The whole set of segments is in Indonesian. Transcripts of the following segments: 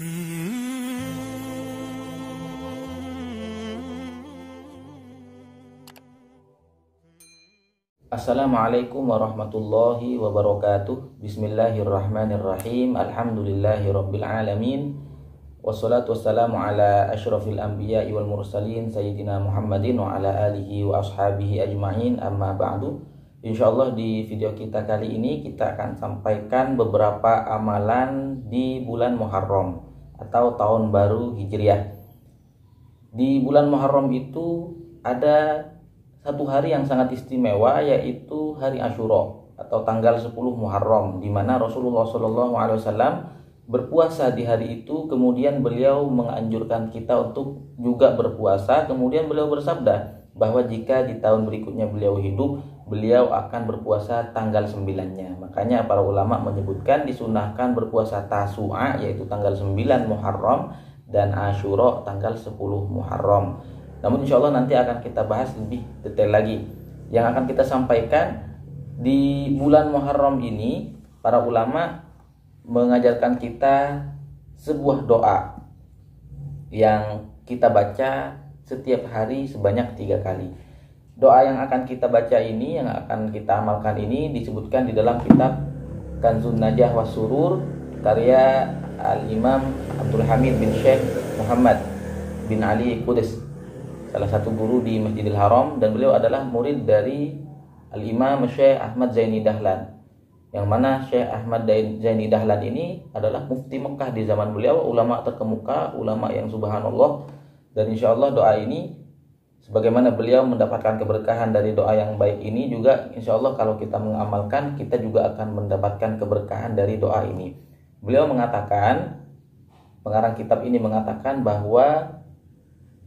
Assalamualaikum warahmatullahi wabarakatuh. Bismillahirrahmanirrahim. Alhamdulillahirabbil alamin. Wassalatu wassalamu ala asyrafil anbiya'i wal mursalin sayyidina Muhammadin wa ala alihi wa ashabihi ajma'in. Amma ba'du. Insyaallah di video kita kali ini kita akan sampaikan beberapa amalan di bulan Muharram atau tahun baru Hijriah. Di bulan Muharram itu ada satu hari yang sangat istimewa, yaitu hari Asyura atau tanggal 10 Muharram, di mana Rasulullah SAW berpuasa di hari itu. Kemudian beliau menganjurkan kita untuk juga berpuasa. Kemudian beliau bersabda bahwa jika di tahun berikutnya beliau hidup, beliau akan berpuasa tanggal 9-nya. Makanya para ulama menyebutkan disunahkan berpuasa Tasu'a, yaitu tanggal 9 Muharram, dan Asyura tanggal 10 Muharram. Namun insya Allah nanti akan kita bahas lebih detail lagi. Yang akan kita sampaikan di bulan Muharram ini, para ulama mengajarkan kita sebuah doa yang kita baca setiap hari sebanyak 3 kali. Doa yang akan kita baca ini, yang akan kita amalkan ini, disebutkan di dalam kitab Kanzun Najah was Surur karya Al-Imam Abdul Hamid bin Syekh Muhammad bin Ali Qudus, salah satu guru di Masjidil Haram, dan beliau adalah murid dari Al-Imam Syekh Ahmad Zaini Dahlan, yang mana Syekh Ahmad Zaini Dahlan ini adalah mufti Mekah di zaman beliau, ulama terkemuka, ulama yang subhanallah. Dan insya Allah doa ini, sebagaimana beliau mendapatkan keberkahan dari doa yang baik ini, juga insya Allah kalau kita mengamalkan, kita juga akan mendapatkan keberkahan dari doa ini. Beliau mengatakan, pengarang kitab ini mengatakan bahwa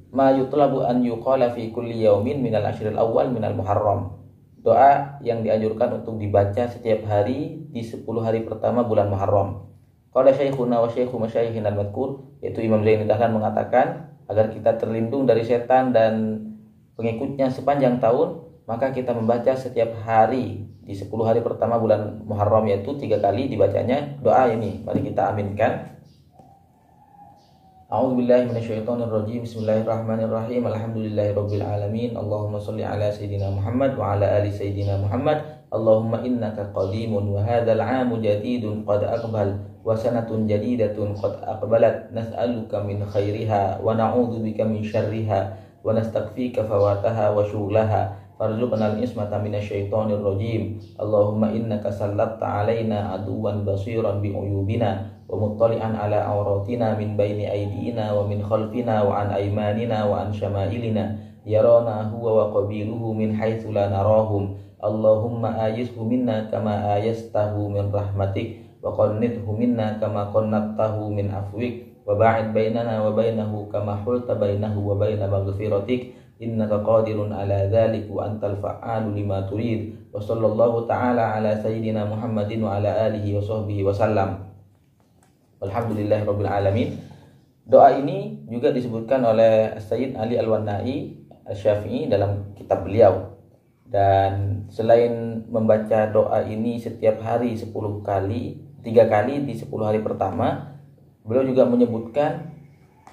ma yutlabu an yuqala fi kulli yaumin minal ashril awal minal muharram. Doa yang dianjurkan untuk dibaca setiap hari di 10 hari pertama bulan Muharram. Qala syekhuna wa syeikhu masyayikhina al-madhkur, yaitu Imam Zaini Dahlan mengatakan, agar kita terlindung dari setan dan pengikutnya sepanjang tahun, maka kita membaca setiap hari di 10 hari pertama bulan Muharram, yaitu 3 kali dibacanya doa ini. Mari kita aminkan. A'udzubillahi minasyaitonirrajim. Bismillahirrahmanirrahim. Alhamdulillahirabbil alamin. Allahumma shalli ala sayidina Muhammad wa ala ali sayidina Muhammad. Allahumma innaka qadimun wa hadzal 'amu jadidun qad aqbal wa sanatun jadidatun qad aqbalat. Nas'aluka min khairiha wa na'udzubika min syarriha wa nastaghfika fawataha wa syughlaha. Farzuqna al-ismata minasyaitonir rajim. Allahumma innaka sallatta 'alaina aduwan basiran bi uyubina wa muttali'an ala auratina min baini aydina wa min khalfina wa an aymanina wa an syama'ilina yarana huwa wa qabiluhu min haitsu la narahum. Allahumma ayishu minna kama ayastahu min rahmatik wa qannidhu minna kama qannattahu min afwik wa ba'id bainana wa bainahu kama hulta bainahu wa baina maghfiratik innaka qadirun ala dzalik wa antal fa'alu lima turid. Wa sallallahu ta'ala ala sayyidina Muhammadin wa ala alihi wa sahbihi wa sallam. Alhamdulillahirabbil alamin. Doa ini juga disebutkan oleh Sayyid Ali Al-Wannai Asy-Syafi'i dalam kitab beliau. Dan selain membaca doa ini setiap hari 10 kali, 3 kali di 10 hari pertama, beliau juga menyebutkan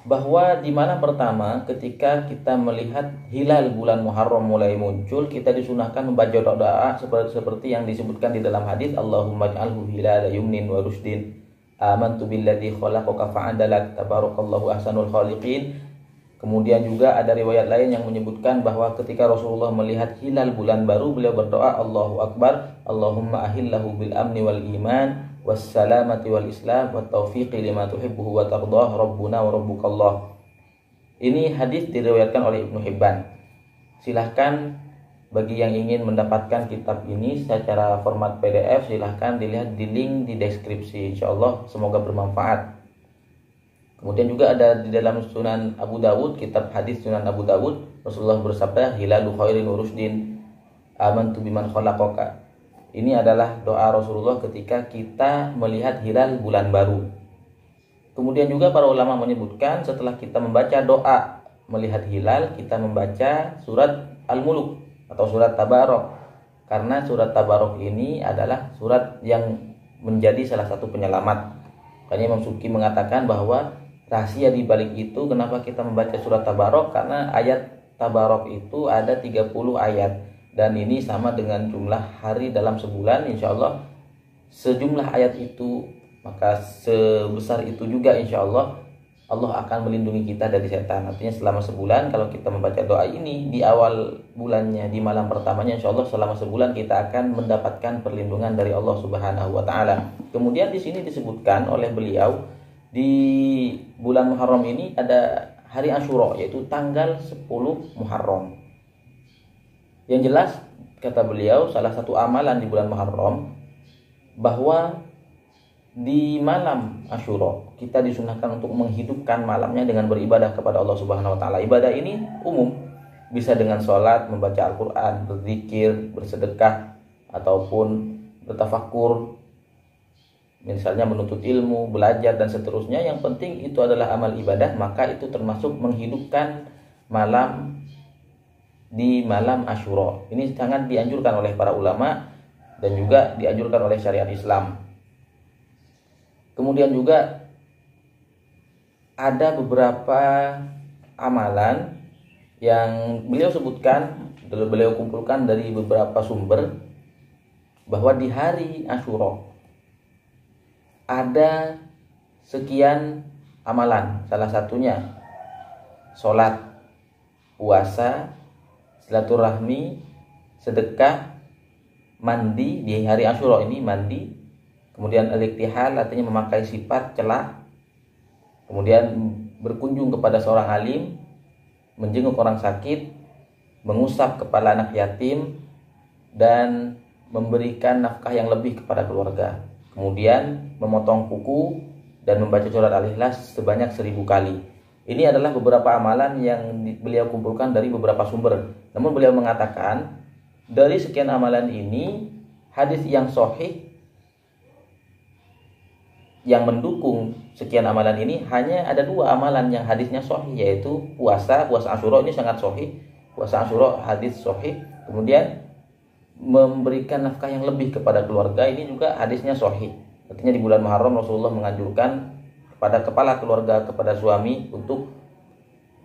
bahwa di mana pertama ketika kita melihat hilal bulan Muharram mulai muncul, kita disunahkan membaca doa seperti yang disebutkan di dalam hadis, Allahumma ij'alhu hilala yumnin wa rushdin. Amantu billadzi khalaqaka fa'adalak tabarakallahu ahsanul khaliqin. Kemudian juga ada riwayat lain yang menyebutkan bahwa ketika Rasulullah melihat hilal bulan baru, beliau berdoa, Allahu Akbar, Allahumma ahillahu bil amni wal iman was salamati wal islam wat taufiqi lima tuhibbuhu wa tardah rabbuna wa rabbukallah. Ini hadis diriwayatkan oleh Ibnu Hibban. Silahkan bagi yang ingin mendapatkan kitab ini secara format PDF, silahkan dilihat di link di deskripsi. Insyaallah semoga bermanfaat. Kemudian juga ada di dalam Sunan Abu Dawud, kitab hadis Sunan Abu Dawud, Rasulullah bersabda, hilalu khairin urusdin amantu biman khalaqaka. Ini adalah doa Rasulullah ketika kita melihat hilal bulan baru. Kemudian juga para ulama menyebutkan setelah kita membaca doa melihat hilal, kita membaca surat Al-Muluk atau surat Tabarok, karena surat Tabarok ini adalah surat yang menjadi salah satu penyelamat. Makanya Imam Subki mengatakan bahwa rahasia di balik itu kenapa kita membaca surat Tabarok, karena ayat Tabarok itu ada 30 ayat, dan ini sama dengan jumlah hari dalam sebulan. Insya Allah sejumlah ayat itu, maka sebesar itu juga insya Allah Allah akan melindungi kita dari setan. Artinya selama sebulan kalau kita membaca doa ini di awal bulannya, di malam pertamanya, insya Allah selama sebulan kita akan mendapatkan perlindungan dari Allah Subhanahu wa Ta'ala. Kemudian di sini disebutkan oleh beliau, di bulan Muharram ini ada hari Asyura, yaitu tanggal 10 Muharram. Yang jelas kata beliau, salah satu amalan di bulan Muharram bahwa di malam Asyura kita disunahkan untuk menghidupkan malamnya dengan beribadah kepada Allah Subhanahu wa Ta'ala. Ibadah ini umum, bisa dengan sholat, membaca Al-Quran, berzikir, bersedekah, ataupun bertafakur, misalnya menuntut ilmu, belajar, dan seterusnya. Yang penting itu adalah amal ibadah, maka itu termasuk menghidupkan malam di malam Asyura. Ini sangat dianjurkan oleh para ulama dan juga dianjurkan oleh syariat Islam. Kemudian juga ada beberapa amalan yang beliau sebutkan, beliau kumpulkan dari beberapa sumber, bahwa di hari Asyura ada sekian amalan. Salah satunya sholat, puasa, silaturahmi, sedekah, mandi. Di hari Asyura ini mandi. Kemudian al-iktihal, artinya memakai sifat celak. Kemudian berkunjung kepada seorang alim, menjenguk orang sakit, mengusap kepala anak yatim, dan memberikan nafkah yang lebih kepada keluarga. Kemudian memotong kuku dan membaca surat Al-Ikhlas sebanyak 1000 kali. Ini adalah beberapa amalan yang beliau kumpulkan dari beberapa sumber. Namun beliau mengatakan, dari sekian amalan ini, hadis yang sahih yang mendukung sekian amalan ini hanya ada 2 amalan yang hadisnya sahih, yaitu puasa Asyura ini sangat sahih, puasa Asyura hadis sahih. Kemudian memberikan nafkah yang lebih kepada keluarga, ini juga hadisnya sahih. Artinya di bulan Muharram Rasulullah menganjurkan kepada kepala keluarga, kepada suami, untuk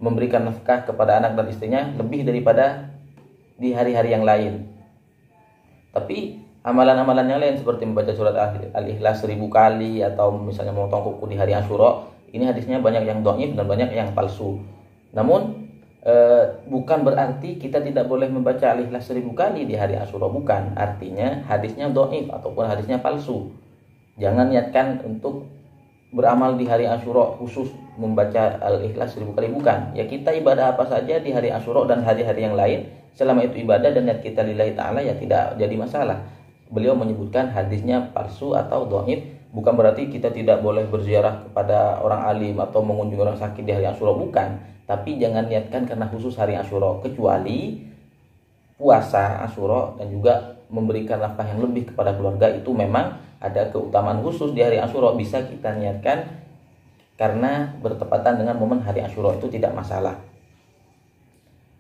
memberikan nafkah kepada anak dan istrinya lebih daripada di hari-hari yang lain. Tapi amalan-amalan yang lain seperti membaca surat Al-Ikhlas 1000 kali, atau misalnya memotong kuku di hari Asyura, ini hadisnya banyak yang dhaif dan banyak yang palsu. Namun bukan berarti kita tidak boleh membaca Al-Ikhlas 1000 kali di hari Asyura, bukan. Artinya hadisnya dhaif ataupun hadisnya palsu. Jangan niatkan untuk beramal di hari Asyura khusus membaca Al-Ikhlas 1000 kali, bukan. Ya, kita ibadah apa saja di hari Asyura dan hari-hari yang lain, selama itu ibadah dan niat kita lillahi ta'ala, ya tidak jadi masalah. Beliau menyebutkan hadisnya palsu atau dhaif, bukan berarti kita tidak boleh berziarah kepada orang alim atau mengunjungi orang sakit di hari Asyura, bukan. Tapi jangan niatkan karena khusus hari Asyura, kecuali puasa Asyura dan juga memberikan nafkah yang lebih kepada keluarga, itu memang ada keutamaan khusus di hari Asyura, bisa kita niatkan karena bertepatan dengan momen hari Asyura, itu tidak masalah.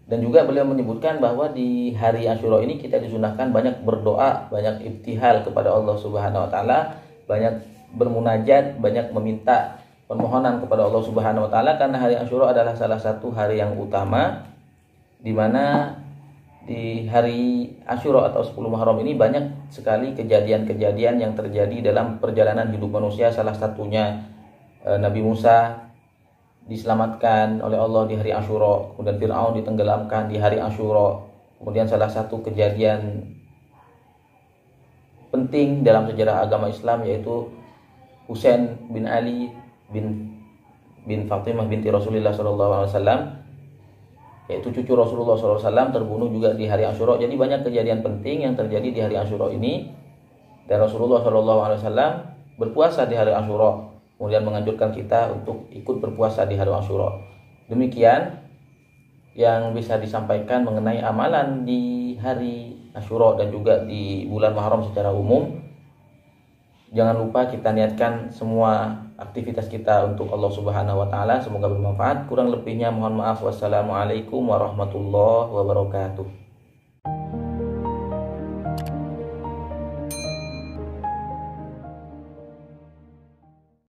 Dan juga beliau menyebutkan bahwa di hari Asyura ini kita disunahkan banyak berdoa, banyak ibtihal kepada Allah Subhanahu wa Ta'ala, banyak bermunajat, banyak meminta permohonan kepada Allah Subhanahu wa Ta'ala, karena hari Asyura adalah salah satu hari yang utama, di mana di hari Asyura atau 10 Muharram ini banyak sekali kejadian-kejadian yang terjadi dalam perjalanan hidup manusia. Salah satunya Nabi Musa diselamatkan oleh Allah di hari Asyura, kemudian Fir'aun ditenggelamkan di hari Asyura. Kemudian salah satu kejadian penting dalam sejarah agama Islam yaitu Husain bin Ali bin Fatimah binti Rasulullah SAW, yaitu cucu Rasulullah SAW, terbunuh juga di hari Asyura. Jadi banyak kejadian penting yang terjadi di hari Asyura ini, dan Rasulullah SAW berpuasa di hari Asyura, kemudian menganjurkan kita untuk ikut berpuasa di hari Asyura. Demikian yang bisa disampaikan mengenai amalan di hari Asyura dan juga di bulan Muharram secara umum. Jangan lupa kita niatkan semua aktivitas kita untuk Allah Subhanahu wa Ta'ala. Semoga bermanfaat. Kurang lebihnya mohon maaf. Wassalamualaikum warahmatullahi wabarakatuh.